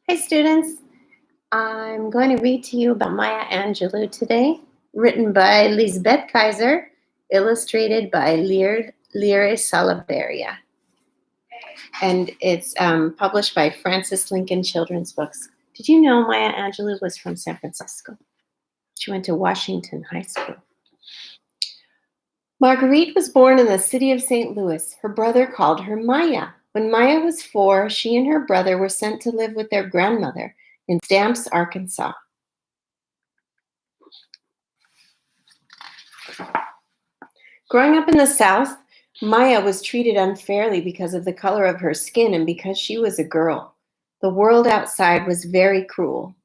Hi, students. I'm going to read to you about Maya Angelou today, written by Lisbeth Kaiser, illustrated by Leire Salaberria. And it's published by Francis Lincoln Children's Books. Did you know Maya Angelou was from San Francisco? She went to Washington High School. Marguerite was born in the city of St. Louis. Her brother called her Maya. When Maya was 4, she and her brother were sent to live with their grandmother in Stamps, Arkansas. Growing up in the South, Maya was treated unfairly because of the color of her skin and because she was a girl. The world outside was very cruel.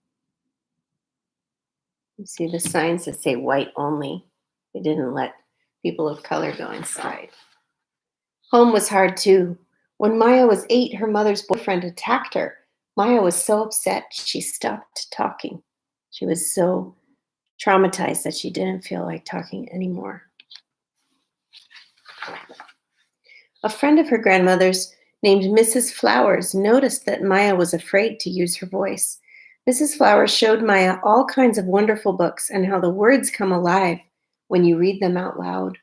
You see the signs that say white only. They didn't let people of color go inside. Home was hard too. When Maya was 8, her mother's boyfriend attacked her. Maya was so upset she stopped talking. She was so traumatized that she didn't feel like talking anymore. A friend of her grandmother's, named Mrs. Flowers, noticed that Maya was afraid to use her voice. Mrs. Flowers showed Maya all kinds of wonderful books and how the words come alive when you read them out loud.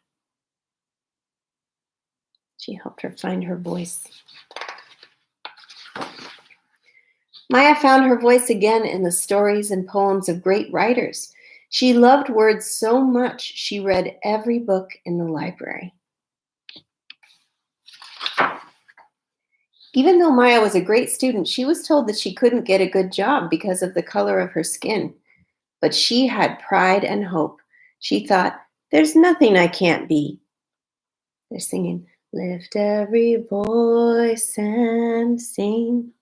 She helped her find her voice. Maya found her voice again in the stories and poems of great writers. She loved words so much she read every book in the library. Even though Maya was a great student, she was told that she couldn't get a good job because of the color of her skin. But she had pride and hope. She thought, "There's nothing I can't be." They're singing, "Lift every voice and sing."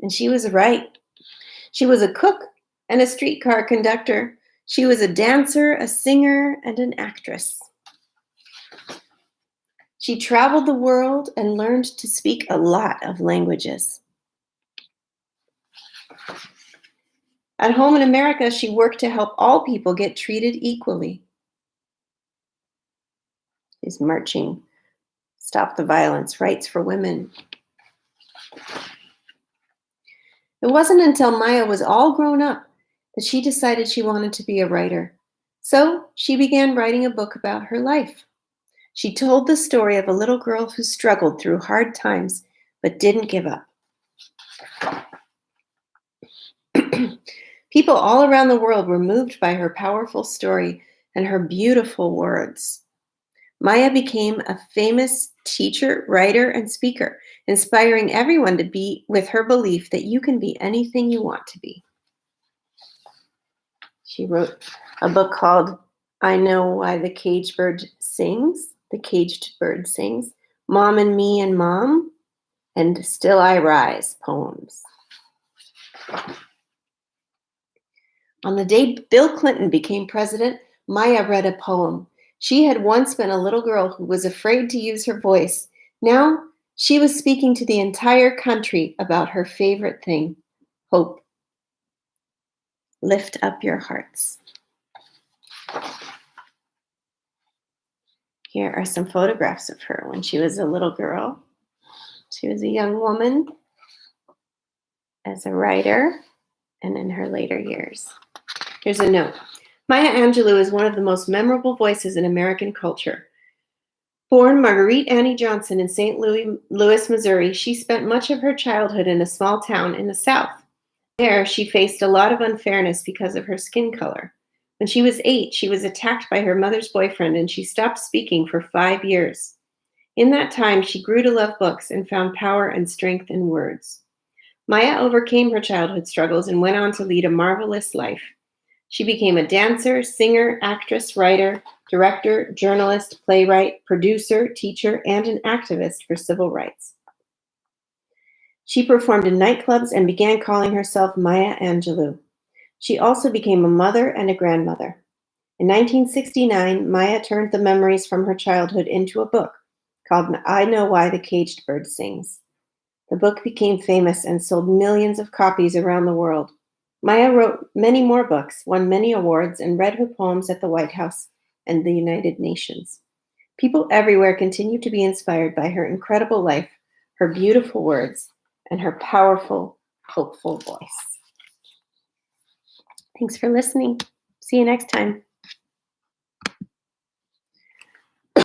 And she was right. She was a cook and a streetcar conductor. She was a dancer, a singer, and an actress. She traveled the world and learned to speak a lot of languages. At home in America, she worked to help all people get treated equally. She's marching, "Stop the Violence, Rights for Women." It wasn't until Maya was all grown up that she decided she wanted to be a writer. So she began writing a book about her life. She told the story of a little girl who struggled through hard times but didn't give up. People all around the world were moved by her powerful story and her beautiful words. Maya became a famous teacher, writer, and speaker, inspiring everyone to be with her belief that you can be anything you want to be. She wrote a book called "I Know Why the Caged Bird Sings," The Caged Bird Sings, "Mom and Me and Mom," and "Still I Rise" poems. On the day Bill Clinton became president, Maya read a poem. She had once been a little girl who was afraid to use her voice. Now she was speaking to the entire country about her favorite thing, hope. Lift up your hearts. Here are some photographs of her when she was a little girl. She was a young woman as a writer and in her later years. Here's a note. Maya Angelou is one of the most memorable voices in American culture. Born Marguerite Annie Johnson in St. Louis, Missouri, she spent much of her childhood in a small town in the South. There, she faced a lot of unfairness because of her skin color. When she was 8, she was attacked by her mother's boyfriend and she stopped speaking for 5 years. In that time, she grew to love books and found power and strength in words. Maya overcame her childhood struggles and went on to lead a marvelous life. She became a dancer, singer, actress, writer, director, journalist, playwright, producer, teacher, and an activist for civil rights. She performed in nightclubs and began calling herself Maya Angelou. She also became a mother and a grandmother. In 1969, Maya turned the memories from her childhood into a book called "I Know Why the Caged Bird Sings." The book became famous and sold millions of copies around the world. Maya wrote many more books, won many awards, and read her poems at the White House and the United Nations. People everywhere continue to be inspired by her incredible life, her beautiful words, and her powerful, hopeful voice. Thanks for listening. See you next time.